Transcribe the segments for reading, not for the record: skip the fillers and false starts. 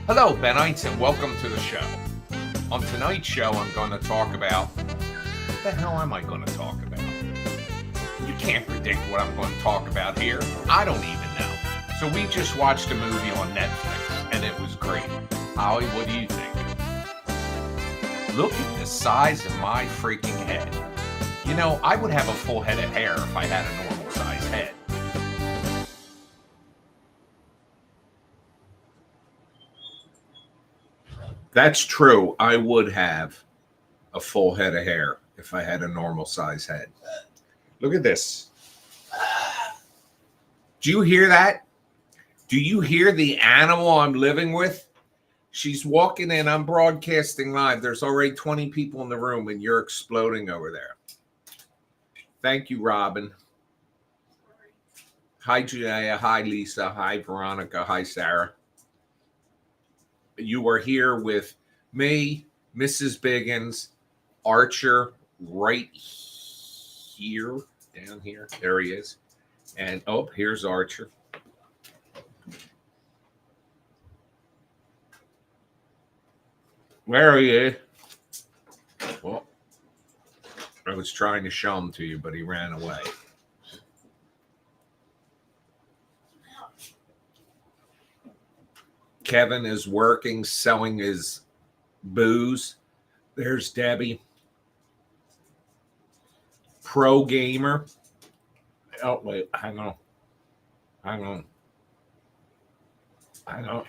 Hello, Benites, and welcome to the show. On tonight's show, I'm going to talk about what the hell am I going to talk about? You can't predict what I'm going to talk about here. I don't even know. So we just watched a movie on Netflix, and it was great. Holly, what do you think? Look at the size of my freaking head. You know, I would have a full head of hair if I had a normal size head. That's true. I would have a full head of hair if I had a normal size head. Look at this. Do you hear that? Do you hear the animal I'm living with? She's walking in. I'm broadcasting live. There's already 20 people in the room, and you're exploding over there. Thank you, Robin. Hi, Janaea. Hi, Lisa. Hi, Veronica. Hi, Sarah. You are here with me, Mrs. Biggins, Archer, right here, down here. There he is. And, oh, here's Archer. Where he is. Well, I was trying to show him to you, but he ran away. Kevin is working, selling his booze. There's Debbie. Pro gamer. Oh, wait, hang on.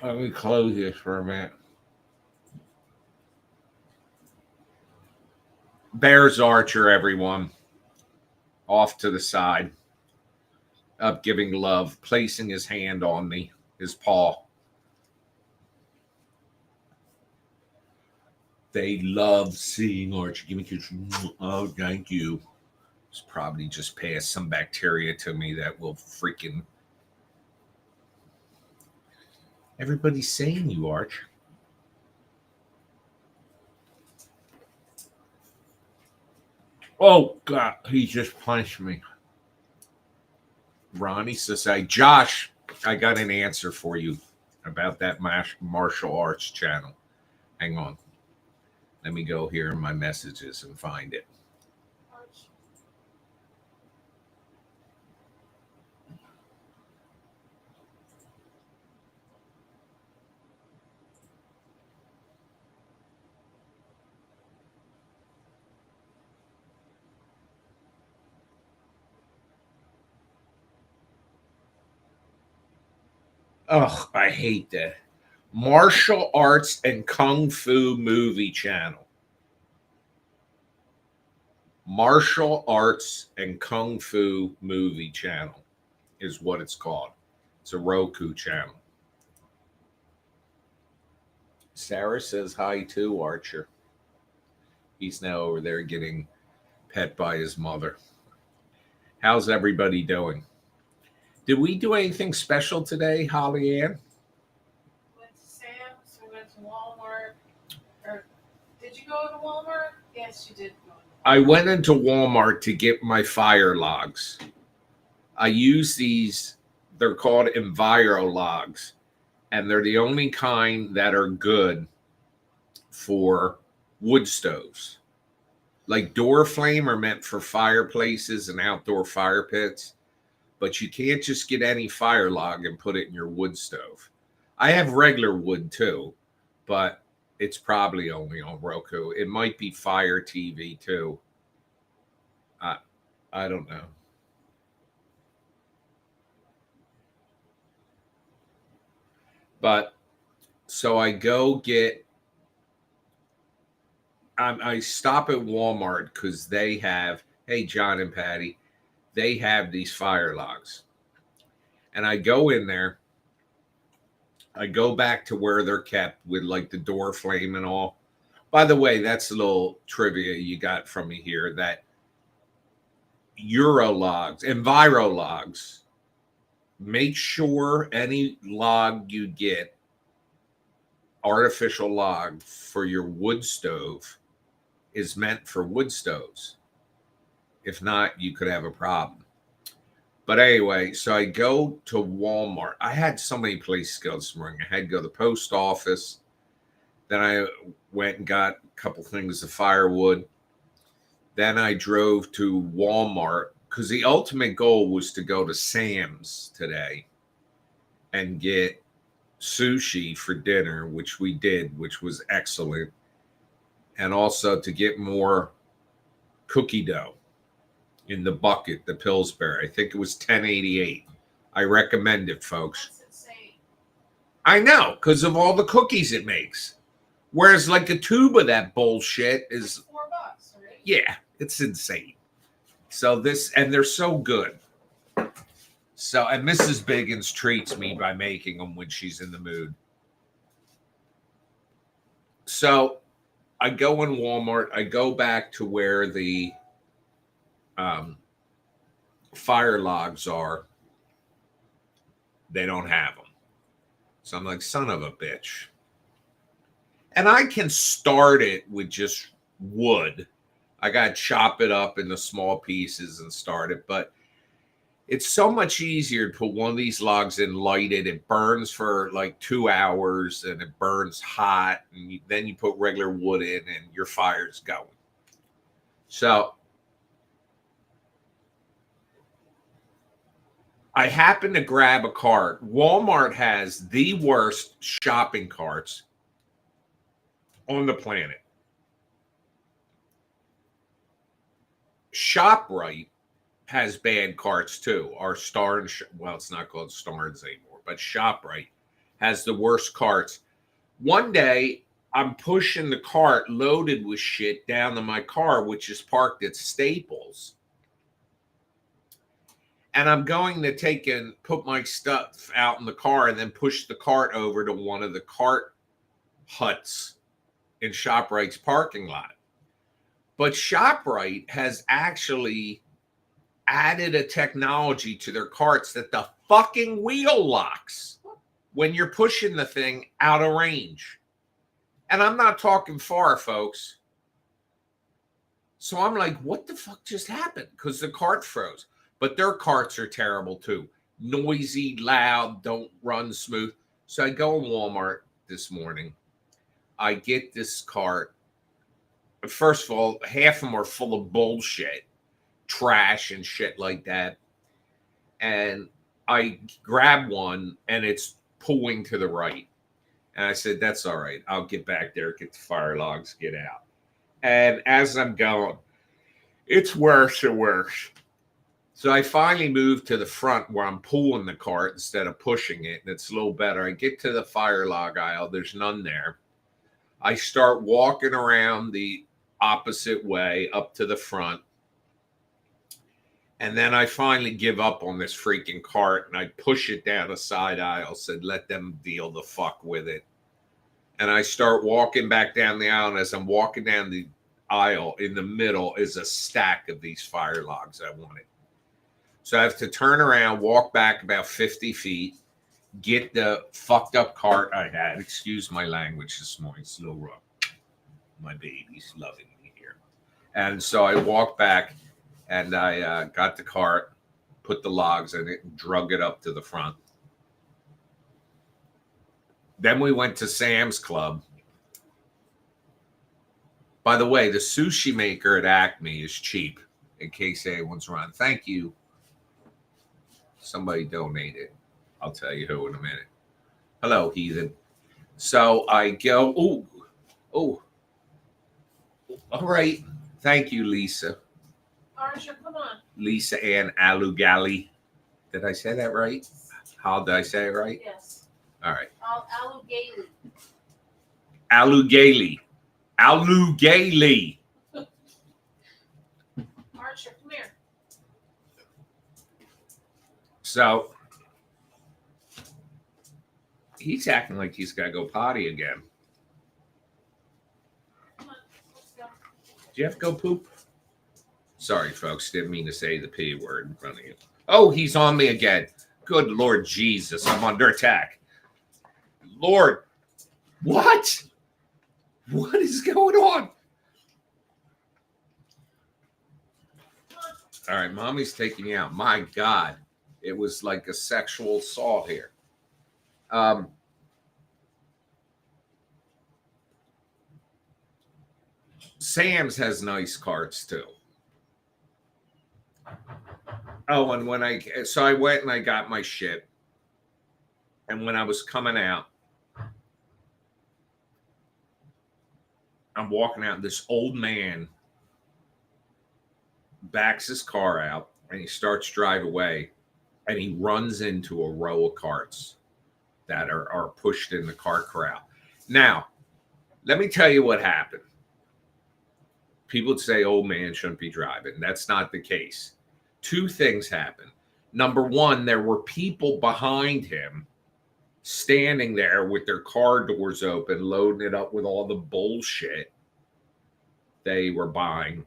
Let me close this for a minute. There's Archer, everyone. Off to the side. Up giving love, placing his hand on me, his paw. They love seeing Archer. Give me a kiss. Oh, thank you. It's probably just passed some bacteria to me that will freaking. Everybody's saying you, Arch. Oh, God. He just punched me. Ronnie says, Josh, I got an answer for you about that martial arts channel. Hang on. Let me go here in my messages and find it. Ugh, I hate that. Martial Arts and Kung Fu Movie Channel. Martial Arts and Kung Fu Movie Channel is what it's called. It's a Roku channel. Sarah says hi too, Archer. He's now over there getting pet by his mother. How's everybody doing? Did we do anything special today, Holly Ann? Went to Sam's, we went to Walmart. Or did you go to Walmart? Yes, you did go to Walmart. I went into Walmart to get my fire logs. I use these, they're called Enviro logs, and they're the only kind that are good for wood stoves. Like door flame are meant for fireplaces and outdoor fire pits, but you can't just get any fire log and put it in your wood stove. I have regular wood too, but it's probably only on Roku. It might be Fire TV too. I don't know. But so I go get. I stop at Walmart because they have. Hey, John and Patty, they have these fire logs, and I go in there. I go back to where they're kept with like the door flame and all. By the way, that's a little trivia you got from me here that Euro logs, Enviro logs, make sure any log you get, artificial log for your wood stove, is meant for wood stoves. If not, you could have a problem. But anyway, so I go to Walmart. I had so many places to go this morning. I had to go to the post office. Then I went and got a couple things of firewood. Then I drove to Walmart because the ultimate goal was to go to Sam's today and get sushi for dinner, which we did, which was excellent. And also to get more cookie dough in the bucket, the Pillsbury. I think it was $10.88. I recommend it, folks. That's insane. I know, because of all the cookies it makes. Whereas like a tube of that bullshit is Like $4, right? yeah, it's insane. So this, and they're so good. So, and Mrs. Biggins treats me by making them when she's in the mood. So I go in Walmart. I go back to where the fire logs are. They don't have them. So I'm like, son of a bitch. And I can start it with just wood. I got to chop it up into small pieces and start it. But it's so much easier to put one of these logs in, light it. It burns for like 2 hours and it burns hot. And then you put regular wood in and your fire's going. So I happened to grab a cart. Walmart has the worst shopping carts on the planet. ShopRite has bad carts too. Our well, it's not called Starnes anymore, but ShopRite has the worst carts. One day, I'm pushing the cart loaded with shit down to my car, which is parked at Staples. And I'm going to take and put my stuff out in the car and then push the cart over to one of the cart huts in ShopRite's parking lot. But ShopRite has actually added a technology to their carts that the fucking wheel locks when you're pushing the thing out of range. And I'm not talking far, folks. So I'm like, what the fuck just happened? Because the cart froze. But their carts are terrible too. Noisy, loud, don't run smooth. So I go in Walmart this morning. I get this cart. First of all, half of them are full of bullshit, trash and shit like that. And I grab one and it's pulling to the right. And I said, that's all right. I'll get back there, get the fire logs, get out. And as I'm going, it's worse and worse. So I finally moved to the front where I'm pulling the cart instead of pushing it. And it's a little better. I get to the fire log aisle. There's none there. I start walking around the opposite way up to the front. And then I finally give up on this freaking cart and I push it down a side aisle, said, let them deal the fuck with it. And I start walking back down the aisle. And as I'm walking down the aisle, in the middle is a stack of these fire logs I wanted. So I have to turn around, walk back about 50 feet, get the fucked up cart I had. Excuse my language this morning. It's a little rough. My baby's loving me here. And so I walked back and I got the cart, put the logs in it, and drug it up to the front. Then we went to Sam's Club. By the way, the sushi maker at Acme is cheap, in case anyone's around. Thank you. Somebody donated. I'll tell you who in a minute. Hello, heathen. So I go, oh, all right. Thank you, Lisa. Arsha, come on. Lisa Ann Alugali. Did I say that right? How did I say it right? Yes. All right. Alugali. Alugali. Alugali. Arsha, come here. So he's acting like he's got to go potty again. Come on, let's go. Do you have to go poop? Sorry, folks. Didn't mean to say the P word in front of you. Oh, he's on me again. Good Lord Jesus. I'm under attack. Lord. What? What is going on? All right, mommy's taking me out. My God. It was like a sexual assault here. Um, Sam's has nice carts too. Oh, and I went and I got my shit. And when I was coming out, I'm walking out, and this old man backs his car out and he starts to drive away, and he runs into a row of carts that are pushed in the cart corral. Now, let me tell you what happened. People would say old man shouldn't be driving. That's not the case. Two things happened. Number one, there were people behind him standing there with their car doors open, loading it up with all the bullshit they were buying.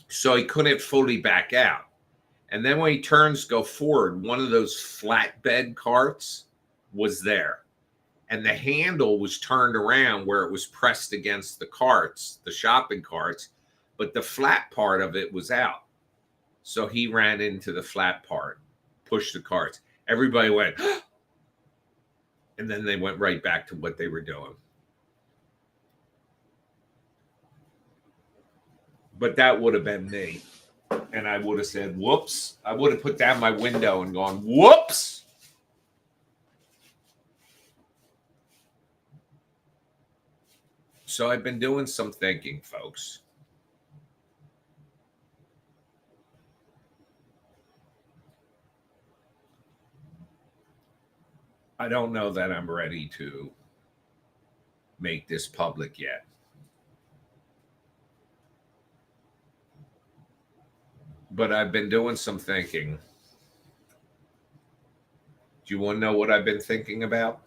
So he couldn't fully back out. And then when he turns to go forward, one of those flatbed carts was there. And the handle was turned around where it was pressed against the carts, the shopping carts, but the flat part of it was out. So he ran into the flat part, pushed the carts. Everybody went, and then they went right back to what they were doing. But that would have been me. And I would have said, whoops. I would have put down my window and gone, whoops. So I've been doing some thinking, folks. I don't know that I'm ready to make this public yet. But I've been doing some thinking. Do you want to know what I've been thinking about?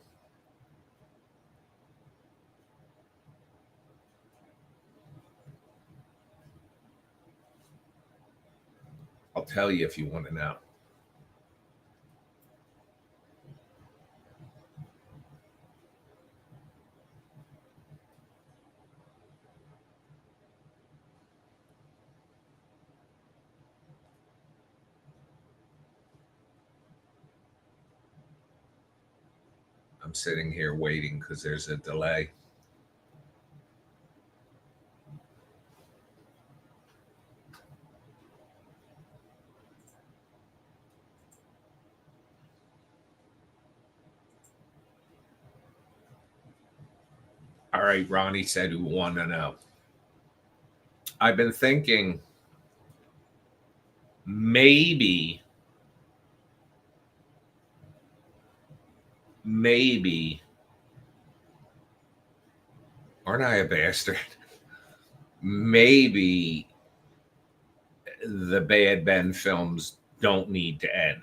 I'll tell you if you want to know. I'm sitting here waiting because there's a delay. All right, Ronnie said who want to know. I've been thinking maybe aren't I a bastard? Maybe the Bad Ben films don't need to end.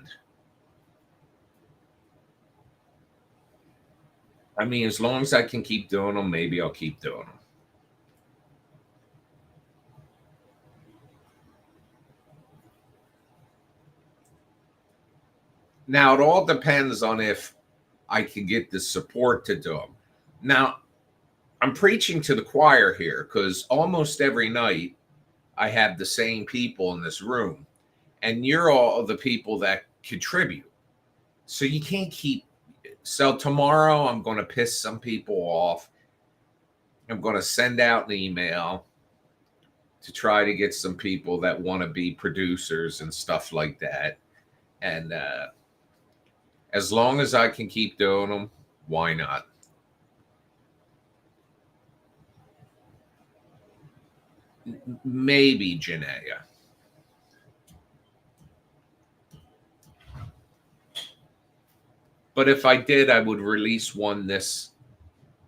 I mean, as long as I can keep doing them, maybe I'll keep doing them. Now, it all depends on if I can get the support to do them. Now, I'm preaching to the choir here because almost every night I have the same people in this room, and you're all the people that contribute. So you can't keep. So tomorrow I'm going to piss some people off. I'm going to send out an email to try to get some people that want to be producers and stuff like that. And as long as I can keep doing them, why not? Maybe Janaea. But if I did, I would release one this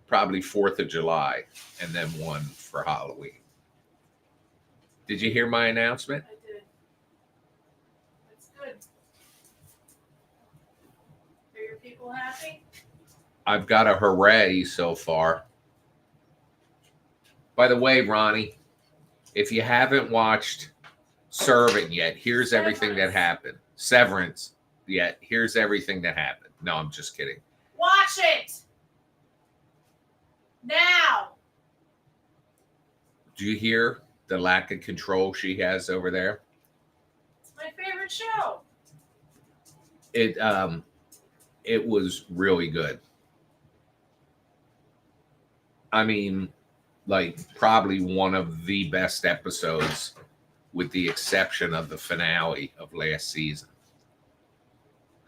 probably 4th of July and then one for Halloween. Did you hear my announcement? I did. That's good. Are your people happy? I've got a hooray so far. By the way, Ronnie, if you haven't watched Servant yet, here's everything that happened. Severance yet, here's everything that happened. No, I'm just kidding. Watch it! Now! Do you hear the lack of control she has over there? It's my favorite show. It was really good. I mean, like probably one of the best episodes, with the exception of the finale of last season.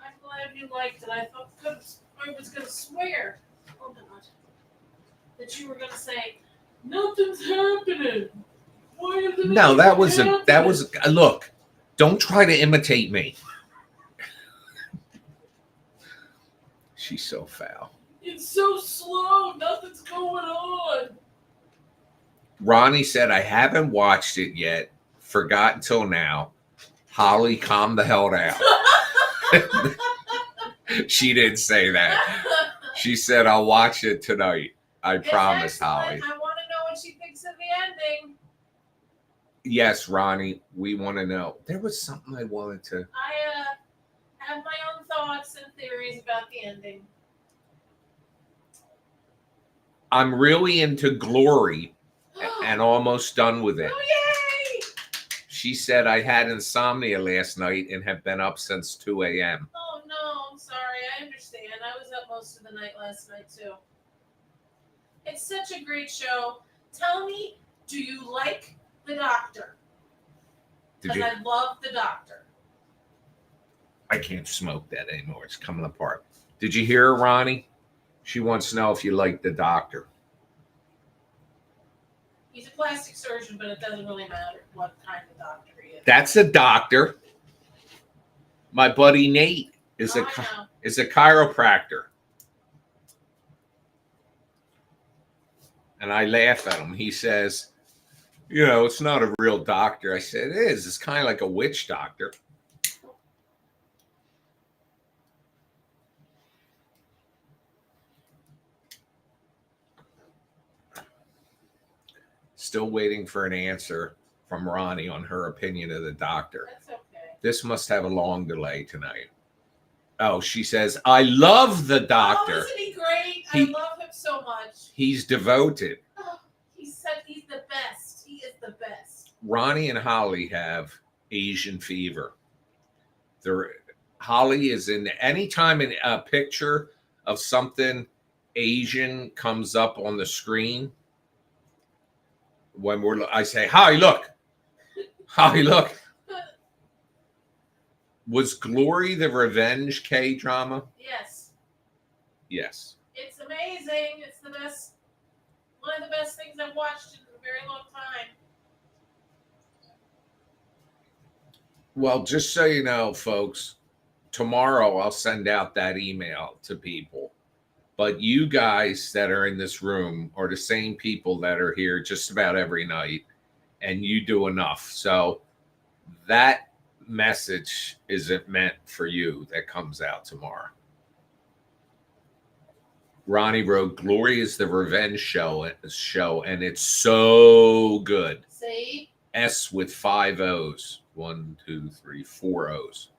I'm glad you liked it. I was gonna swear, oh God, that you were gonna say nothing's happening. Why isn't No, that anything was look. Don't try to imitate me. She's so foul. It's so slow. Nothing's going on. Ronnie said, I haven't watched it yet. Forgot until now. Holly, calm the hell down. She didn't say that. She said, I'll watch it tonight. I promise, Holly. I want to know what she thinks of the ending. Yes, Ronnie, we want to know. There was something I wanted to. I have my own thoughts and theories about the ending. I'm really into Glory and almost done with it. Oh, yay! She said, I had insomnia last night and have been up since 2 a.m. Oh, no, I'm sorry. I understand. I was up most of the night last night, too. It's such a great show. Tell me, do you like The Doctor? Because I love The Doctor. I can't smoke that anymore. It's coming apart. Did you hear her, Ronnie? She wants to know if you like The Doctor. He's a plastic surgeon, but it doesn't really matter what kind of doctor he is. That's a doctor. My buddy Nate is a chiropractor. And I laugh at him. He says, you know, it's not a real doctor. I said, it is. It's kind of like a witch doctor. Still waiting for an answer from Ronnie on her opinion of the Doctor. That's okay. This must have a long delay tonight. Oh, she says, I love the Doctor. Oh, isn't he great? I love him so much. He's devoted. Oh, he's the best. He is the best. Ronnie and Holly have Asian fever. Holly is in anytime a picture of something Asian comes up on the screen. When I say, Holly, look. Holly, look. Was Glory the Revenge K-drama? Yes. Yes. It's amazing. It's the best, one of the best things I've watched in a very long time. Well, just so you know, folks, tomorrow I'll send out that email to people. But you guys that are in this room are the same people that are here just about every night, and you do enough. So that message isn't meant for you that comes out tomorrow. Ronnie wrote, Glory is the Revenge show, and it's so good. See? S with 5 O's. 1, 2, 3, 4 O's.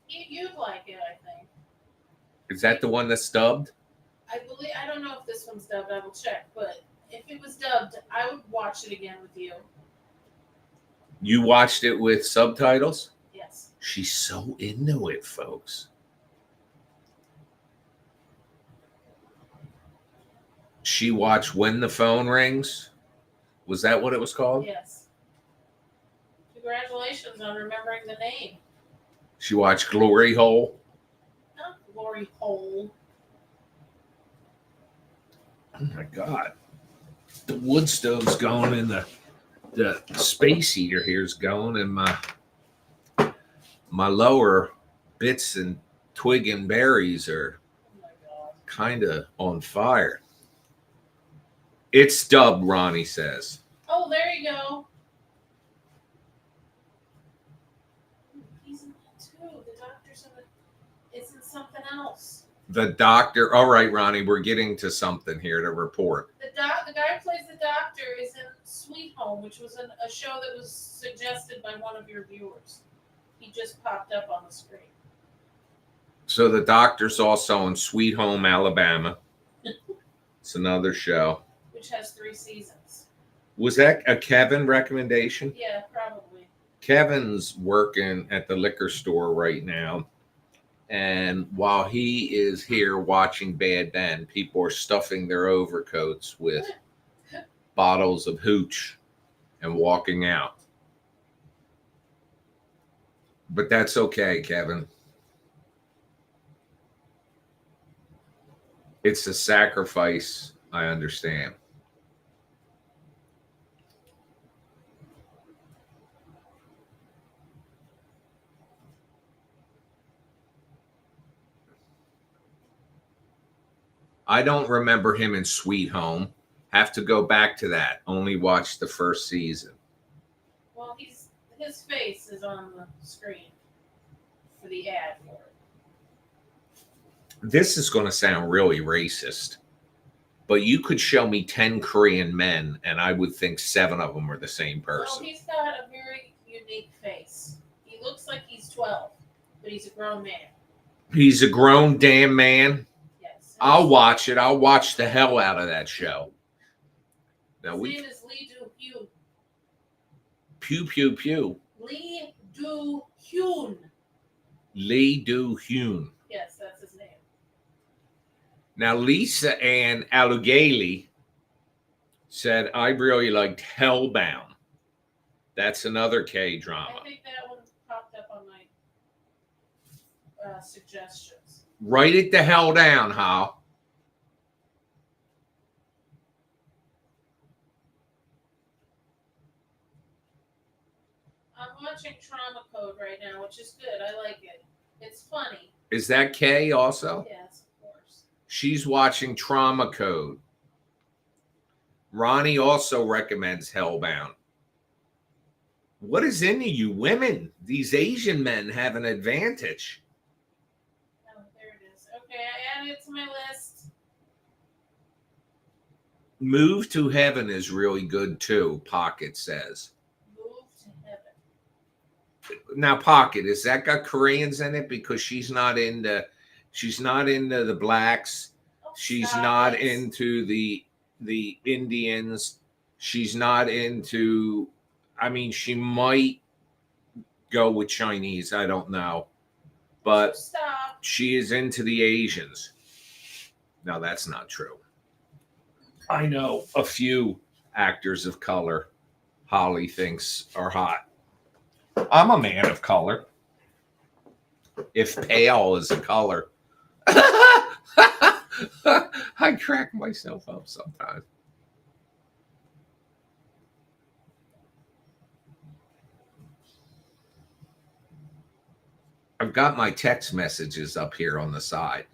You'd like it, I think. Is that the one that's dubbed? I don't know if this one's dubbed. I will check. But if it was dubbed, I would watch it again with you. You watched it with subtitles? Yes. She's so into it, folks. She watched When the Phone Rings. Was that what it was called? Yes. Congratulations on remembering the name. She watched Glory Hole. Not Glory Hole. Oh my God. The wood stove's going and the space heater here's going, and my lower bits and twig and berries are kind of on fire. It's dubbed, Ronnie says. Oh, there you go. He's in it too. The doctor's in it. It's in something else. The Doctor. All right, Ronnie, we're getting to something here to report. The guy who plays the Doctor is in Sweet Home, which was a show that was suggested by one of your viewers. He just popped up on the screen. So the Doctor's also in Sweet Home, Alabama. It's another show. Which has 3 seasons. Was that a Kevin recommendation? Yeah, probably. Kevin's working at the liquor store right now, And while he is here watching Bad Ben, people are stuffing their overcoats with bottles of hooch and walking out. But that's okay, Kevin. It's a sacrifice, I understand. I don't remember him in Sweet Home. Have to go back to that. Only watched the first season. Well, his face is on the screen for the ad for it. This is going to sound really racist, but you could show me 10 Korean men and I would think 7 of them are the same Well, person. he's got a very unique face. He looks like he's 12, but he's a grown man. He's a grown damn man. Yes. I'll watch it. I'll watch the hell out of that show. Now His name is Lee Do-hyun. Pew pew pew. Lee Do-hyun. Lee Do-hyun. Yes, that's his name. Now Lisa Ann Alugali said, I really liked Hellbound. That's another K drama. I think that one popped up on my suggestions. Write it the hell down, Hal. I'm watching Trauma Code right now, which is good. I like it. It's funny. Is that Kay also? Yes, of course. She's watching Trauma Code. Ronnie also recommends Hellbound. What is into you women? These Asian men have an advantage. Oh, there it is. Okay, I added it to my list. Move to Heaven is really good too, Pocket says. Move to Heaven. Now, Pocket, is that got Koreans in it? Because she's not into the blacks. Oh, She's stop not it. into the Indians. She's not into, I mean, she might go with Chinese. I don't know. But Stop. she is into the Asians. No, that's not true. I know a few actors of color Holly thinks are hot. I'm a man of color. If pale is a color. I crack myself up sometimes. I've got my text messages up here on the side.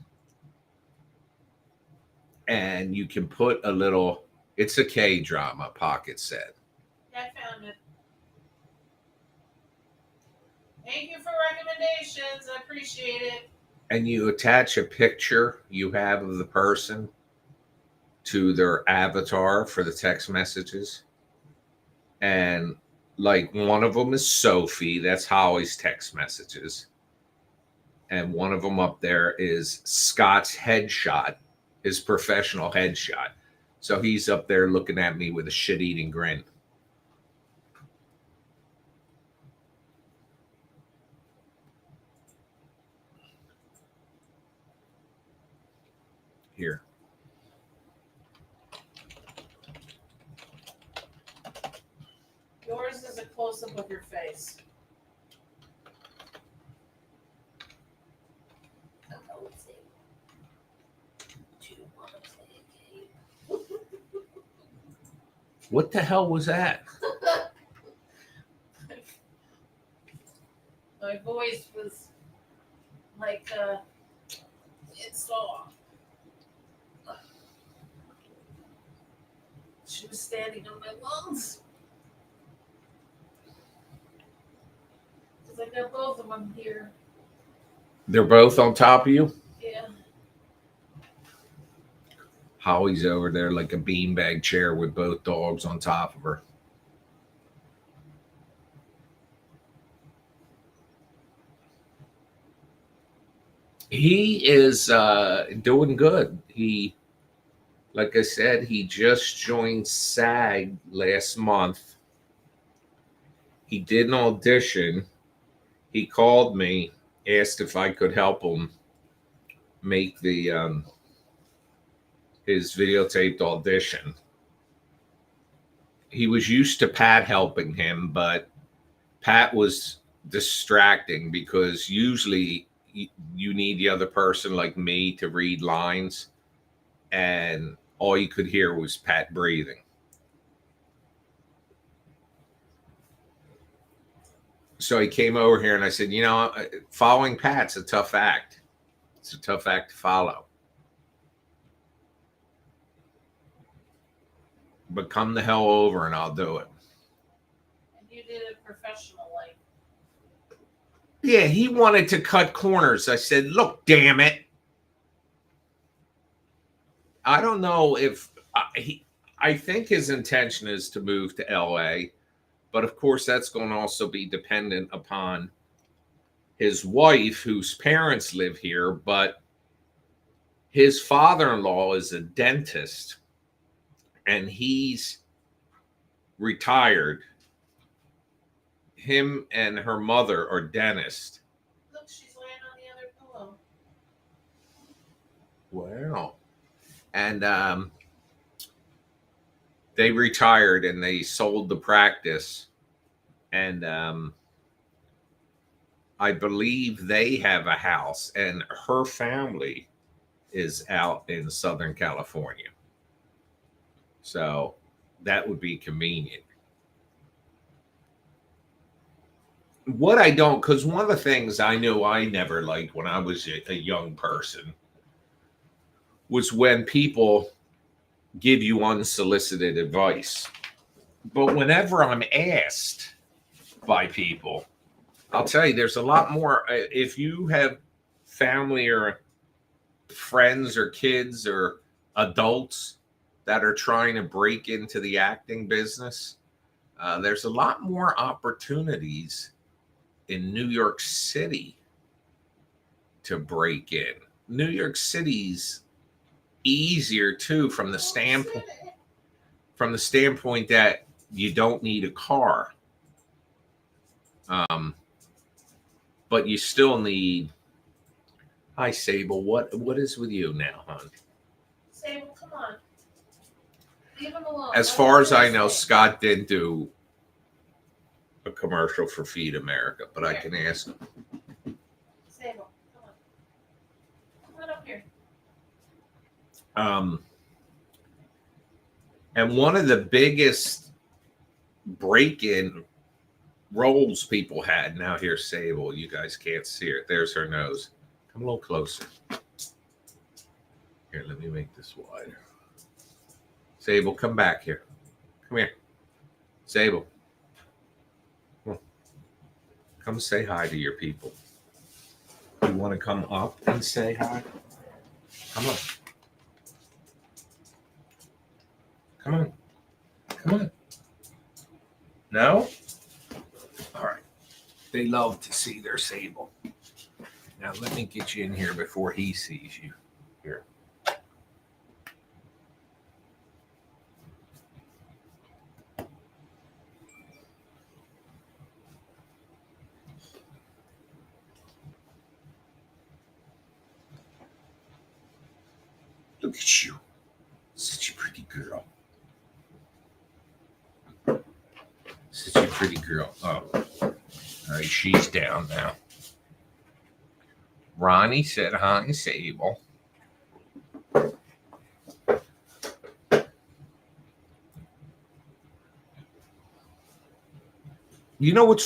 And you can put a little, it's a K drama, Pocket said. I found it. Thank you for recommendations. I appreciate it. And you attach a picture you have of the person to their avatar for the text messages. And like one of them is Sophie. That's Holly's text messages. And one of them up there is Scott's headshot, his professional headshot. So he's up there looking at me with a shit-eating grin. Here. Yours is a close-up of your face. What the hell was that? My voice was like it's off. She was standing on my lungs. Because I got both of them here. They're both on top of you? Yeah. Holly's over there like a beanbag chair with both dogs on top of her. He is doing good. He, like I said, he just joined SAG last month. He did an audition. He called me asked if I could help him make the his videotaped audition. He was used to Pat helping him, but Pat was distracting because usually you need the other person like me to read lines, and all you could hear was Pat breathing. So he came over here and I said, following Pat's a tough act. It's a tough act to follow. But come the hell over and I'll do it. And you did it professionally. Yeah, he wanted to cut corners. I said, look, damn it. I don't know if I think his intention is to move to LA, but of course that's going to also be dependent upon his wife, whose parents live here, but his father-in-law is a dentist and he's retired. Him and her mother are dentists. Look, she's laying on the other pillow. Wow. And they retired and they sold the practice. And I believe they have a house, and her family is out in Southern California. So that would be convenient. What I don't, because one of the things I knew I never liked when I was a young person was when people give you unsolicited advice. But whenever I'm asked by people, I'll tell you, there's a lot more. If you have family or friends or kids or adults that are trying to break into the acting business, there's a lot more opportunities in New York City to break in. New York City's easier too from the standpoint that you don't need a car. But you still need. Hi, Sable. What is with you now, hon? Sable, come on. Leave him alone. As far as I know, Scott did do a commercial for Feed America, but I can ask him. Sable, come on. Come on up here. And one of the biggest break-in roles people had. Now here's Sable. You guys can't see her. There's her nose. Come a little closer. Here, let me make this wider. Sable, come back here. Come here. Sable. Come say hi to your people. You want to come up and say hi? Come on. Come on. Come on. No? All right. They love to see their Sable. Now let me get you in here before he sees you. Here. Look at you. Such a pretty girl. Such a pretty girl. Oh. All right, she's down now. Ronnie said hi, Sable. You know what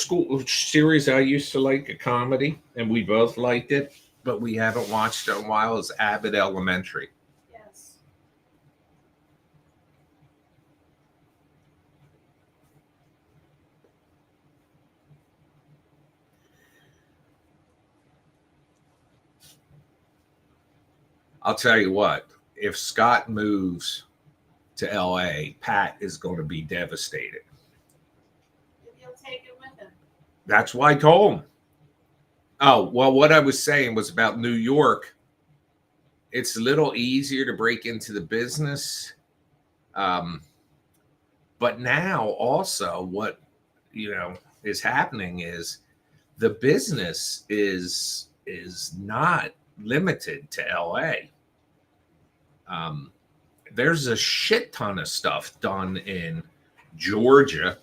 series I used to like, a comedy, and we both liked it, but we haven't watched it in a while, is Abbott Elementary. Yes. I'll tell you what, if Scott moves to LA, Pat is going to be devastated. Maybe he'll take it with him. That's why I told him. Oh, well, what I was saying was about New York. It's a little easier to break into the business. But now also what, is happening is the business is is not limited to LA. There's a shit ton of stuff done in Georgia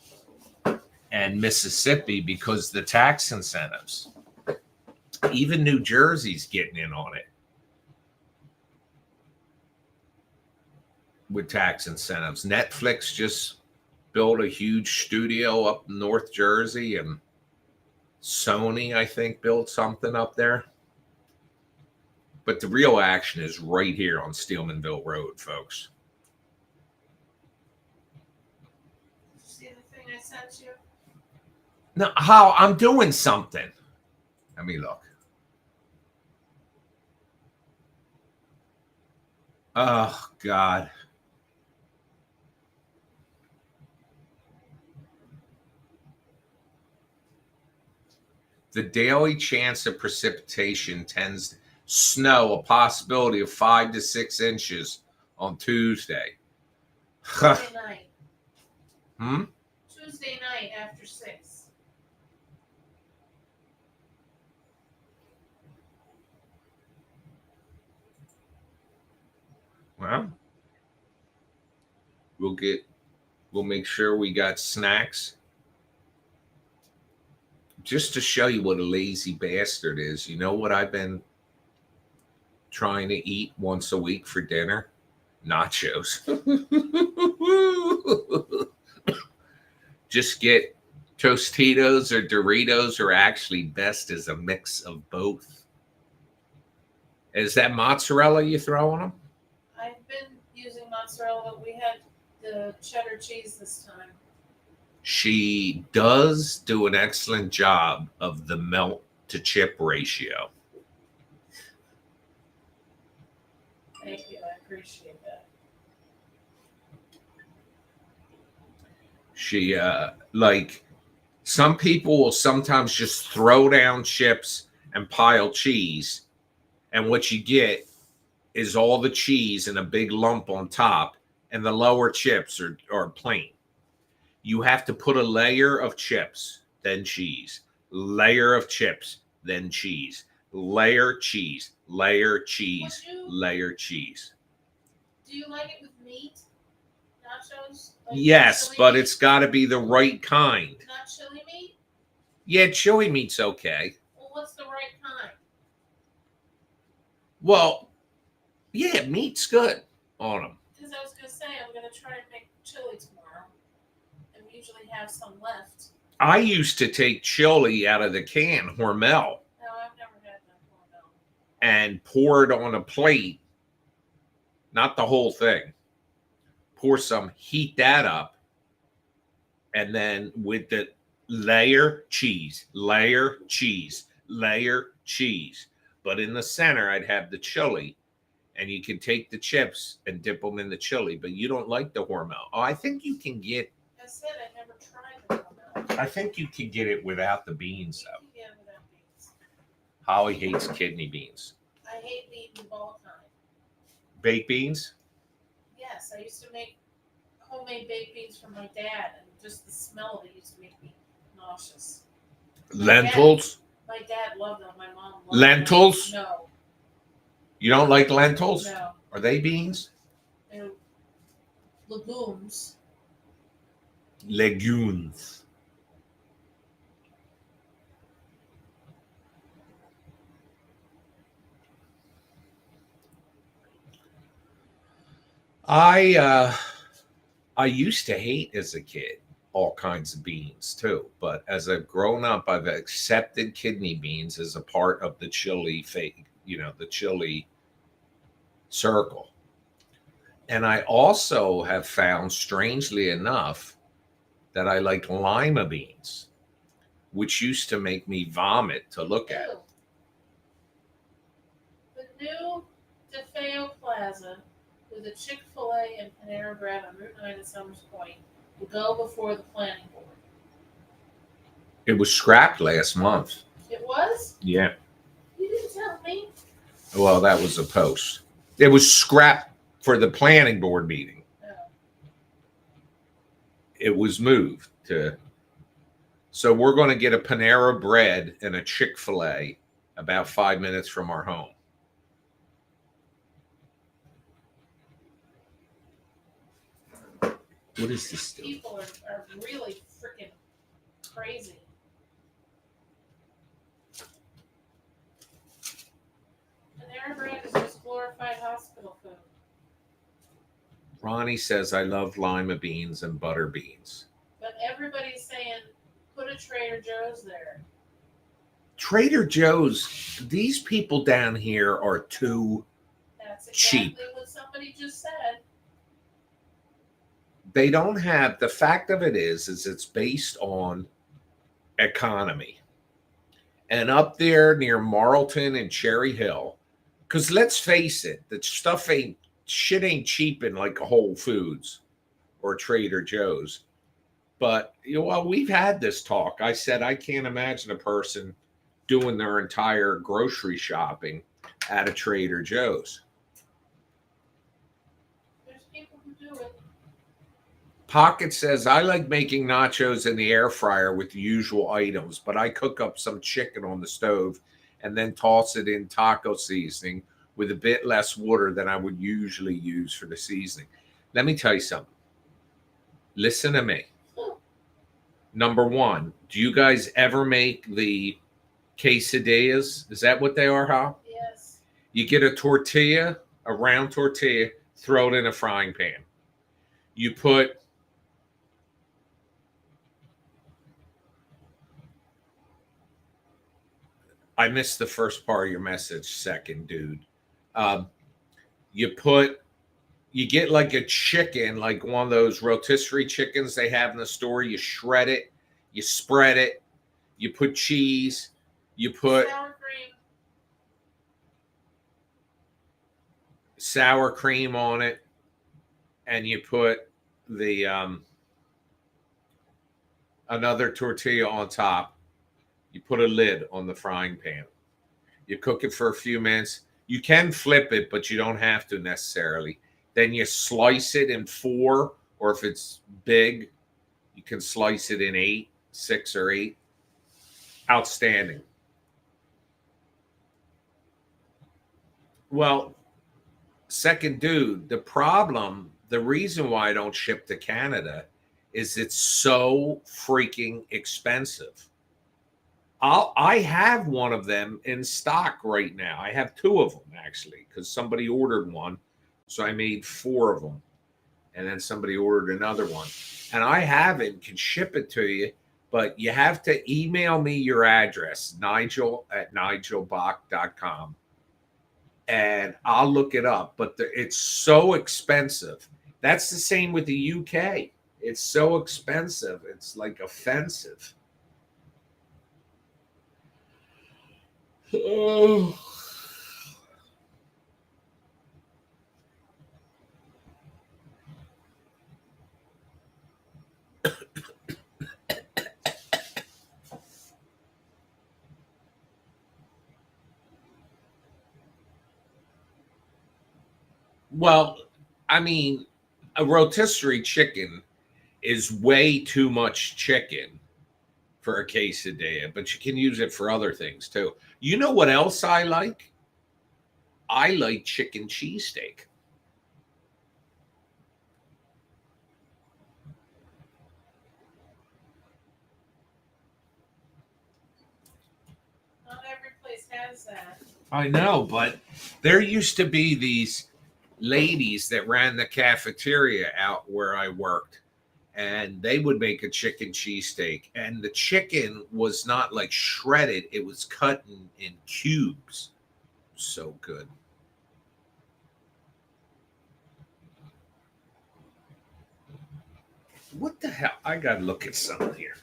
and Mississippi because the tax incentives. Even New Jersey's getting in on it with tax incentives. Netflix just built a huge studio up in North Jersey, and Sony, I think, built something up there. But the real action is right here on Steelmanville Road, folks. Did you see the thing I sent you? Now, how I'm doing something. Let me look. Oh, God. The daily chance of precipitation tends snow, a possibility of 5 to 6 inches on Tuesday. Tuesday night. Tuesday night after 6. Well, we'll make sure we got snacks. Just to show you what a lazy bastard is, you know what I've been trying to eat once a week for dinner? Nachos. Just get Tostitos or Doritos, or actually best is a mix of both. Is that mozzarella you throw on them? I've been using mozzarella, but we had the cheddar cheese this time. She does do an excellent job of the melt to chip ratio. Thank you. I appreciate that. She, like, some people will sometimes just throw down chips and pile cheese. And what you get is all the cheese in a big lump on top, and the lower chips are plain. You have to put a layer of chips, then cheese, layer of chips, then cheese, layer cheese, layer cheese, layer cheese. Do you like it with meat? Nachos? Like yes, but meat? It's got to be the right kind. Not chili meat? Yeah, chili meat's okay. Well, what's the right kind? Well, yeah, meat's good on them. Because I was going to say, I'm going to try and make chili tomorrow. And we usually have some left. I used to take chili out of the can, Hormel. No, I've never had that Hormel. And pour it on a plate. Not the whole thing. Pour some, heat that up. And then with the layer cheese, layer cheese, layer cheese. But in the center, I'd have the chili. And you can take the chips and dip them in the chili. But you don't like the Hormel. Oh, I think you can get... I said I never tried the Hormel. I think you can get it without the beans, though. You can get it without beans. Holly hates kidney beans. I hate beans of all kinds. Baked beans? Yes, I used to make homemade baked beans for my dad, and just the smell of it used to make me nauseous. Lentils? My dad loved them. My mom loved Lentils? them. No. You don't like lentils? No. Are they beans? They're legumes. Legumes. I used to hate as a kid all kinds of beans too, but as I've grown up, I've accepted kidney beans as a part of the chili the chili circle. And I also have found, strangely enough, that I like lima beans, which used to make me vomit to look at. Ew. The new DeFeo Plaza with a Chick-fil-A and Panera Bread on Route 9 at Summers Point will go before the planning board. It was scrapped last month. It was? Yeah. You didn't tell me. Well, that was a post. It was scrapped for the planning board meeting. Oh. It was moved to. So we're going to get a Panera Bread and a Chick-fil-A about 5 minutes from our home. What is this doing? People are really freaking crazy. And their bread is just glorified hospital food. Ronnie says, I love lima beans and butter beans. But everybody's saying, put a Trader Joe's there. Trader Joe's, these people down here are too That's exactly cheap. what somebody just said. They don't have, the fact of it is it's based on economy. And up there near Marlton and Cherry Hill, because let's face it, the stuff shit ain't cheap in like a Whole Foods or Trader Joe's. But well, we've had this talk. I said I can't imagine a person doing their entire grocery shopping at a Trader Joe's. There's people who do it. Pocket says, I like making nachos in the air fryer with the usual items, but I cook up some chicken on the stove and then toss it in taco seasoning with a bit less water than I would usually use for the seasoning. Let me tell you something. Listen to me. Number one, do you guys ever make the quesadillas? Is that what they are, Hal? Yes. You get a tortilla, a round tortilla, throw it in a frying pan. You put I missed the first part of your message, second dude. You get like a chicken, like one of those rotisserie chickens they have in the store. You shred it, you spread it, you put cheese, you put sour cream on it, and you put the another tortilla on top. You put a lid on the frying pan. You cook it for a few minutes. You can flip it, but you don't have to necessarily. Then you slice it in 4, or if it's big, you can slice it in 8, 6 or 8. Outstanding. Well, second dude, the reason why I don't ship to Canada is it's so freaking expensive. I have one of them in stock right now. I have 2 of them actually, because somebody ordered one. So I made 4 of them. And then somebody ordered another one. And I have it, can ship it to you, but you have to email me your address, nigel@nigelbach.com. And I'll look it up. But it's so expensive. That's the same with the UK. It's so expensive. It's like offensive. Oh. Well, I mean, a rotisserie chicken is way too much chicken for a quesadilla, but you can use it for other things too. You know what else I like? I like chicken cheesesteak. Not every place has that. I know, but there used to be these ladies that ran the cafeteria out where I worked, and they would make a chicken cheesesteak, and the chicken was not like shredded, it was cut in cubes. So good. What the hell? I gotta look at something here.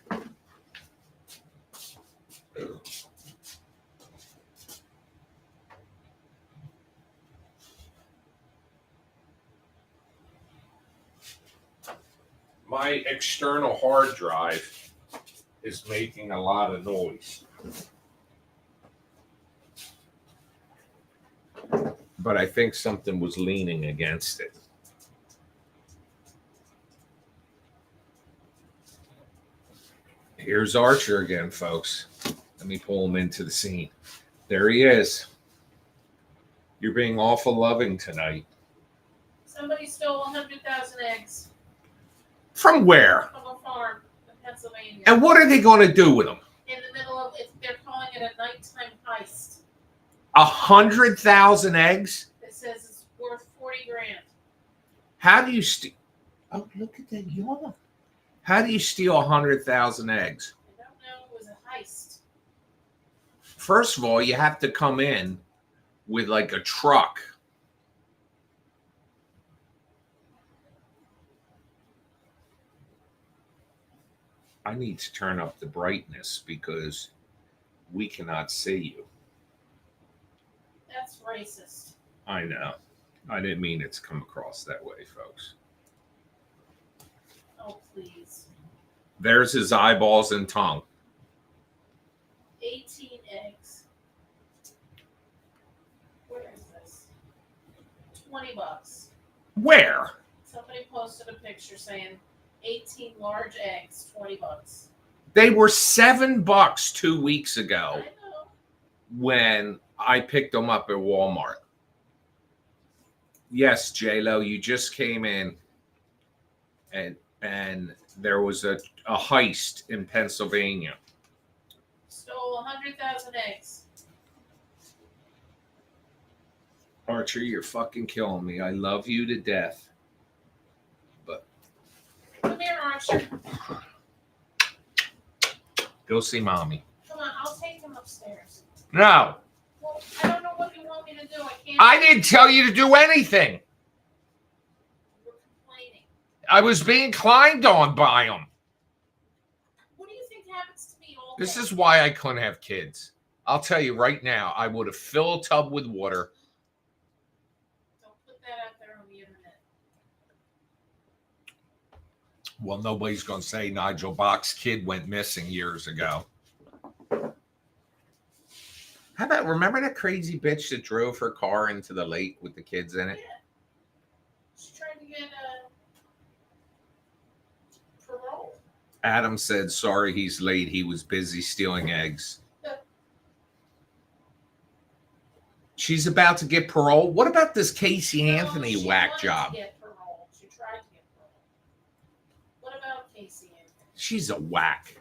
My external hard drive is making a lot of noise. But I think something was leaning against it. Here's Archer again, folks. Let me pull him into the scene. There he is. You're being awful loving tonight. Somebody stole 100,000 eggs From where? from a farm in Pennsylvania. And what are they going to do with them? In the middle of it, they're calling it a nighttime heist. 100,000 eggs? It says it's worth 40 grand. How do you steal? Oh, look at that yawn. How do you steal 100,000 eggs? I don't know. It was a heist. First of all, you have to come in with like a truck. I need to turn up the brightness because we cannot see you. That's racist. I know. I didn't mean it to come across that way, folks. Oh, please. There's his eyeballs and tongue. 18 eggs. Where is this? $20. Where? Somebody posted a picture saying 18 large eggs, $20. They were $7 2 weeks ago I know. when I picked them up at Walmart. Yes, J-Lo, you just came in and there was a heist in Pennsylvania. Stole 100,000 eggs. Archer, you're fucking killing me. I love you to death. But Come here, Archer. go see mommy. Come on, I'll take him upstairs. No, Well, I don't know what you want me to do. I can't. I didn't tell you to do anything. We're complaining. I was being climbed on by them. What do you think happens to me all This day? is why I couldn't have kids. I'll tell you right now, I would have filled a tub with water. Don't put that out there on the internet. Well, nobody's going to say Nigel Bach's kid went missing years ago. How about, remember that crazy bitch that drove her car into the lake with the kids in it? Yeah. She's trying to get parole. Adam said, sorry he's late. He was busy stealing eggs. She's about to get parole. What about this Casey Anthony she whack wanted job? To get parole. She tried to get parole. What about Casey Anthony? She's a whack.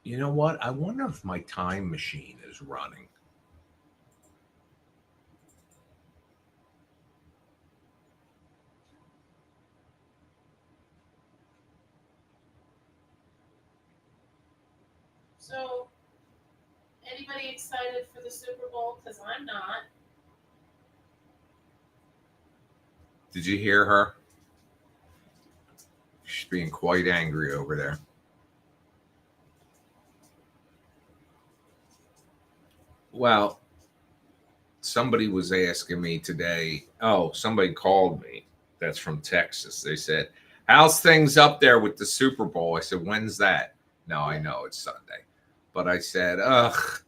You know what? I wonder if my time machine is running. So, anybody excited for the Super Bowl? Because I'm not. Did you hear her? She's being quite angry over there. Well, somebody was asking me today. Oh, somebody called me. That's from Texas. They said, how's things up there with the Super Bowl? I said, when's that? No, I know it's Sunday. But I said, ugh,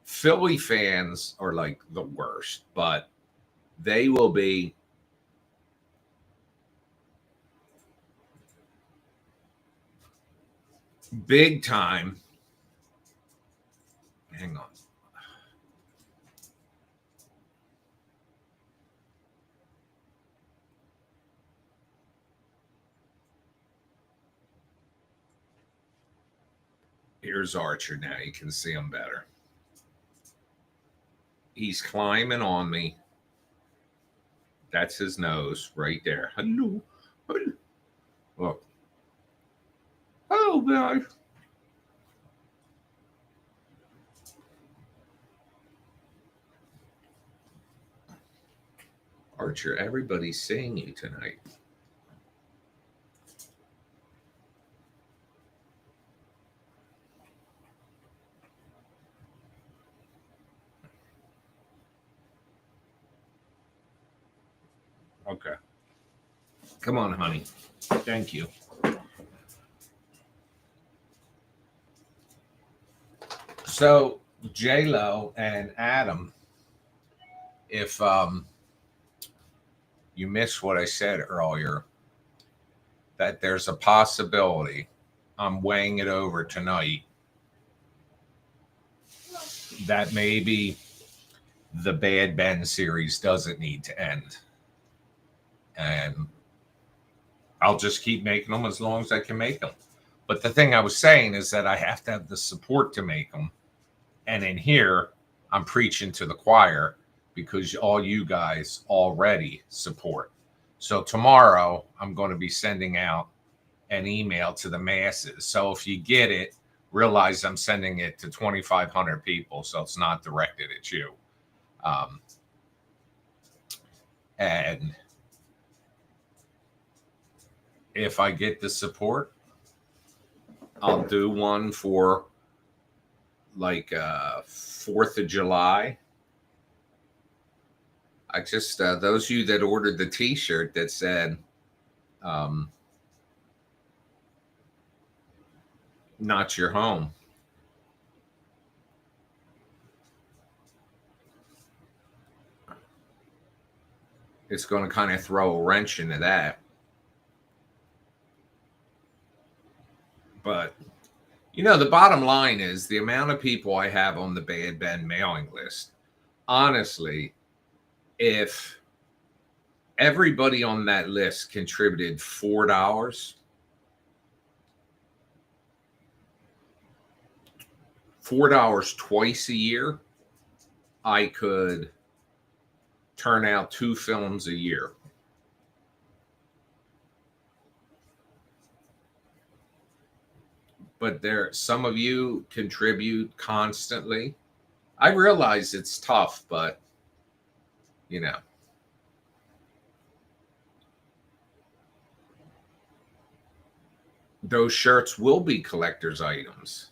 Philly fans are like the worst, but they will be big time. Hang on. Here's Archer now. You can see him better. He's climbing on me. That's his nose right there. Hello. Hello. Look. Hello, guys. Archer, everybody's seeing you tonight. Okay. Come on, honey. Thank you. So J-Lo and Adam, if you missed what I said earlier, that there's a possibility, I'm weighing it over tonight, that maybe the Bad Ben series doesn't need to end. And I'll just keep making them as long as I can make them. But the thing I was saying is that I have to have the support to make them. And in here, I'm preaching to the choir because all you guys already support. So tomorrow, I'm going to be sending out an email to the masses. So if you get it, realize I'm sending it to 2,500 people. So it's not directed at you. And if I get the support, I'll do one for like 4th of July. I just, those of you that ordered the t-shirt that said, not your home. It's going to kind of throw a wrench into that. But, you know, the bottom line is the amount of people I have on the Bad Ben mailing list. Honestly, if everybody on that list contributed $4 twice a year, I could turn out 2 films a year. But some of you contribute constantly. I realize it's tough, but you know, those shirts will be collector's items.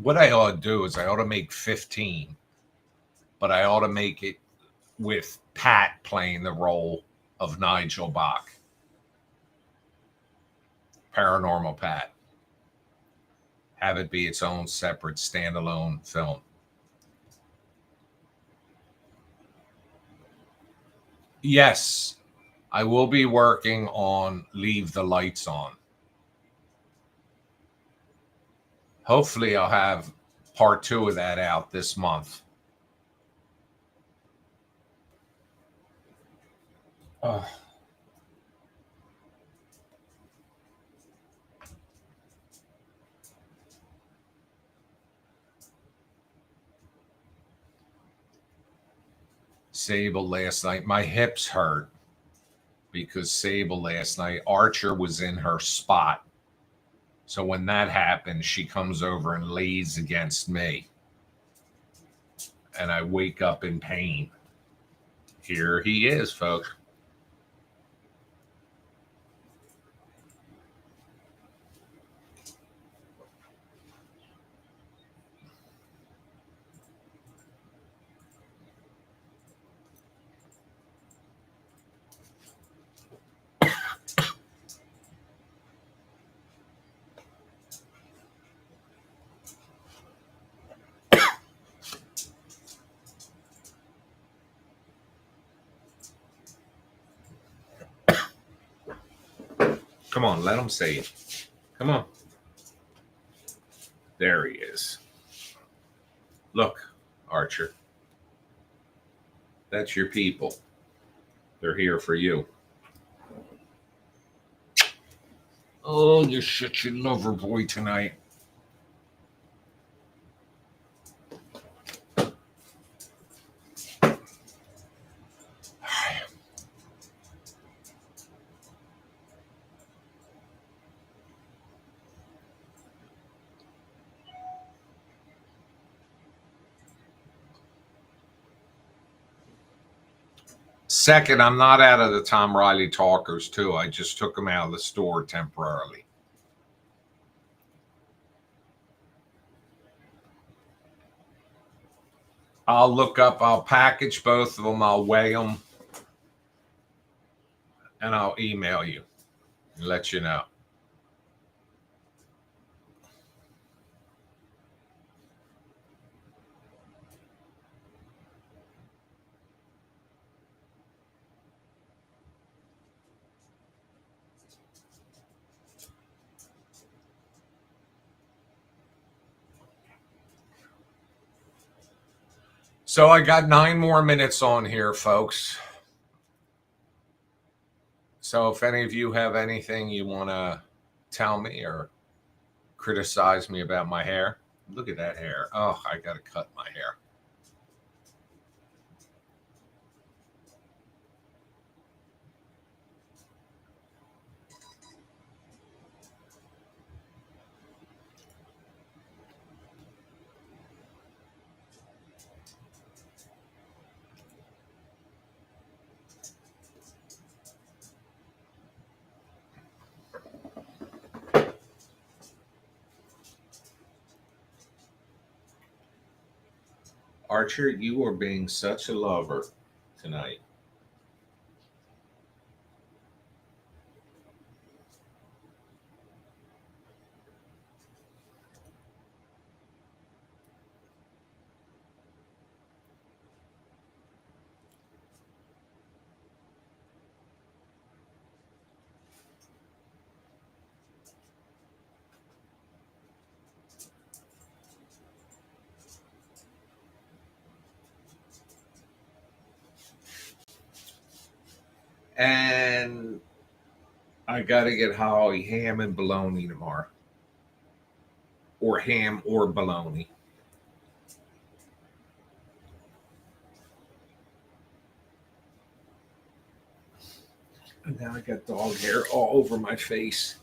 What I ought to do is I ought to make 15, but I ought to make it with Pat playing the role of Nigel Bach. Paranormal Pat. Have it be its own separate standalone film. Yes, I will be working on Leave the Lights On. Hopefully I'll have part 2 of that out this month. Oh. Sable last night. My hips hurt because Sable last night, Archer was in her spot. So when that happens, she comes over and lays against me. And I wake up in pain. Here he is, folks. Come on, let him say it. Come on. There he is. Look, Archer. That's your people. They're here for you. Oh, you're such a lover boy tonight. Second, I'm not out of the Tom Riley talkers, too. I just took them out of the store temporarily. I'll look up, I'll package both of them, I'll weigh them, and I'll email you and let you know. So I got 9 more minutes on here, folks. So if any of you have anything you want to tell me or criticize me about my hair, look at that hair. Oh, I got to cut my hair. Archer, you are being such a lover tonight. And I got to get Holly ham and bologna tomorrow. Or ham or bologna. And now I got dog hair all over my face.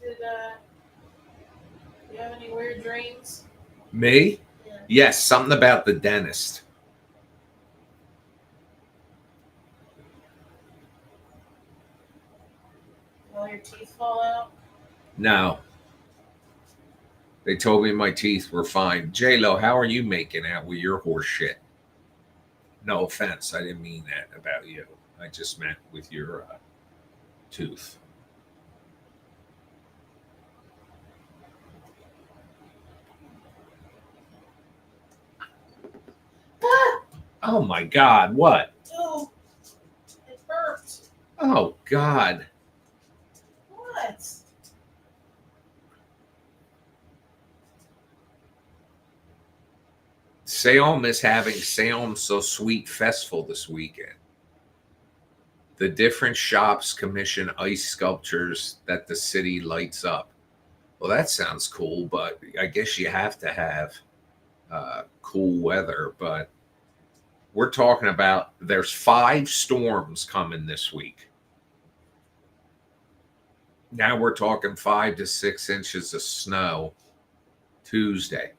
Did you have any weird dreams? Me? Yeah. Yes, something about the dentist. Will your teeth fall out? No. They told me my teeth were fine. J-Lo, how are you making out with your horse shit? No offense. I didn't mean that about you. I just meant with your tooth. Ah! Oh my God, what? Oh, it burped. Oh God. What? Salem is having Salem So Sweet Festival this weekend. The different shops commission ice sculptures that the city lights up. Well, that sounds cool, but I guess you have to have cool weather. But we're talking about there's 5 storms coming this week. Now we're talking 5 to 6 inches of snow Tuesday.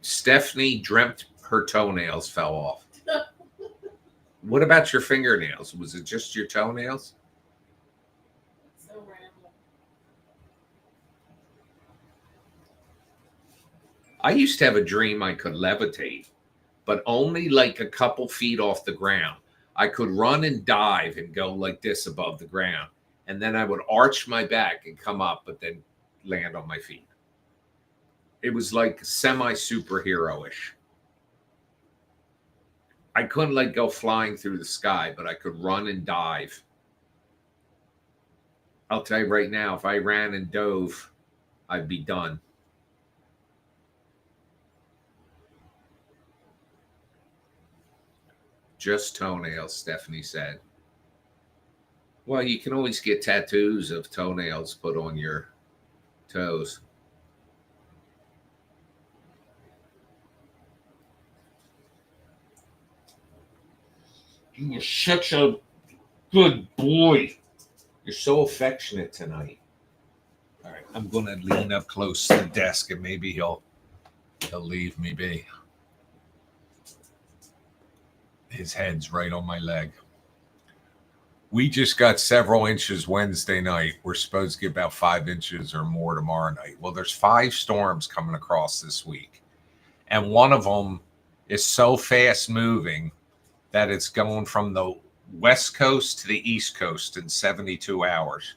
Stephanie dreamt her toenails fell off. What about your fingernails? Was it just your toenails? So random. I used to have a dream I could levitate, but only like a couple feet off the ground. I could run and dive and go like this above the ground. And then I would arch my back and come up, but then land on my feet. It was like semi-superhero-ish. I couldn't like go flying through the sky, but I could run and dive. I'll tell you right now, if I ran and dove, I'd be done. Just toenails, Stephanie said. Well, you can always get tattoos of toenails put on your toes. You're such a good boy. You're so affectionate tonight. All right, I'm going to lean up close to the desk and maybe he'll leave me be. His head's right on my leg. We just got several inches Wednesday night. We're supposed to get about 5 inches or more tomorrow night. Well, there's 5 storms coming across this week. And one of them is so fast moving that it's going from the West Coast to the East Coast in 72 hours.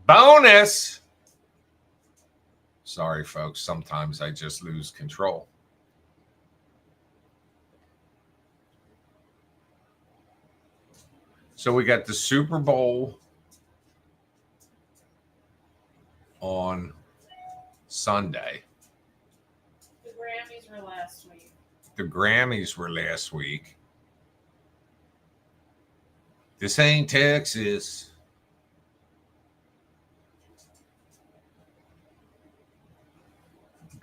Bonus. Sorry, folks. Sometimes I just lose control. So we got the Super Bowl on Sunday. The Grammys were last week. The Grammys were last week. This ain't Texas.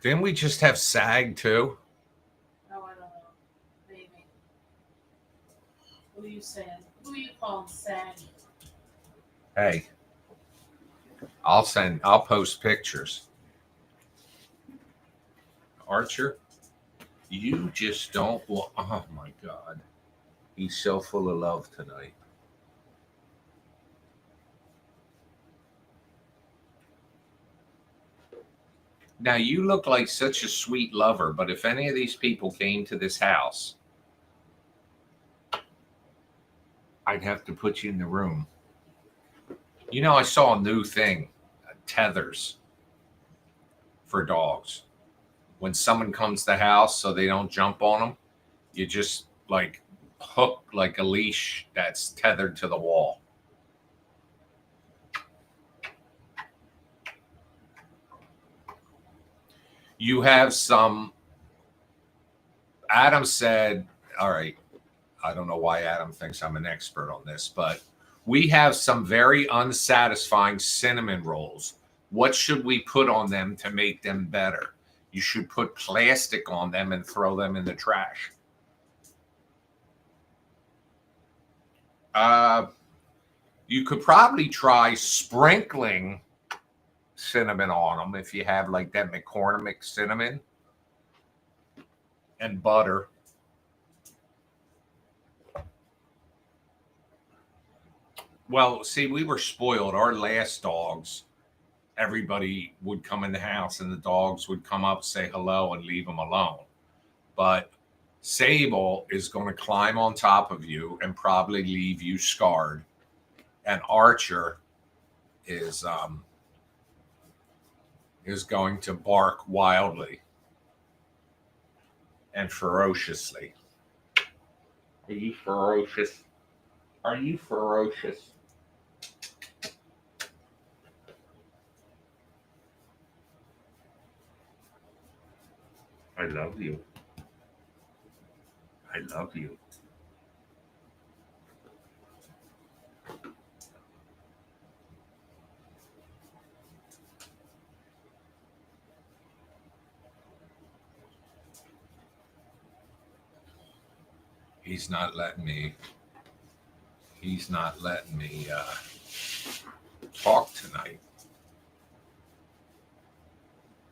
Didn't we just have SAG too? Oh, I don't know. Maybe. Who are you saying? Who are you calling SAG? Hey, I'll post pictures. Archer, you just don't want, oh my God. He's so full of love tonight. Now, you look like such a sweet lover, but if any of these people came to this house, I'd have to put you in the room. You know, I saw a new thing, tethers for dogs. When someone comes to the house so they don't jump on them, you just like hook like a leash that's tethered to the wall. You have some, Adam said, all right, I don't know why Adam thinks I'm an expert on this, but we have some very unsatisfying cinnamon rolls. What should we put on them to make them better? You should put plastic on them and throw them in the trash. You could probably try sprinkling cinnamon on them if you have like that McCormick cinnamon and butter. Well, see, we were spoiled. Our last dogs, everybody would come in the house and the dogs would come up, say hello, and leave them alone. But Sable is going to climb on top of you and probably leave you scarred. And Archer is going to bark wildly and ferociously. Are you ferocious? Are you ferocious? I love you. I love you. He's not letting me talk tonight.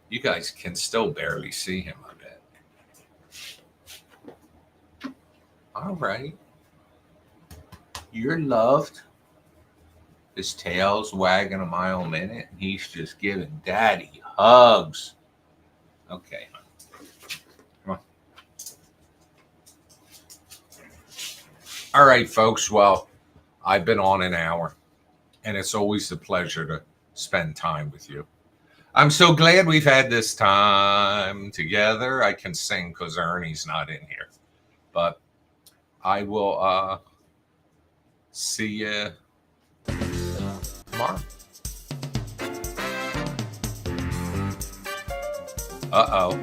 You guys can still barely see him, I bet. All right. You're loved. His tail's wagging a mile a minute, and he's just giving daddy hugs. Okay. Come on. All right, folks. Well, I've been on an hour, and it's always a pleasure to spend time with you. I'm so glad we've had this time together. I can sing because Ernie's not in here. But I will see you tomorrow. Uh-oh.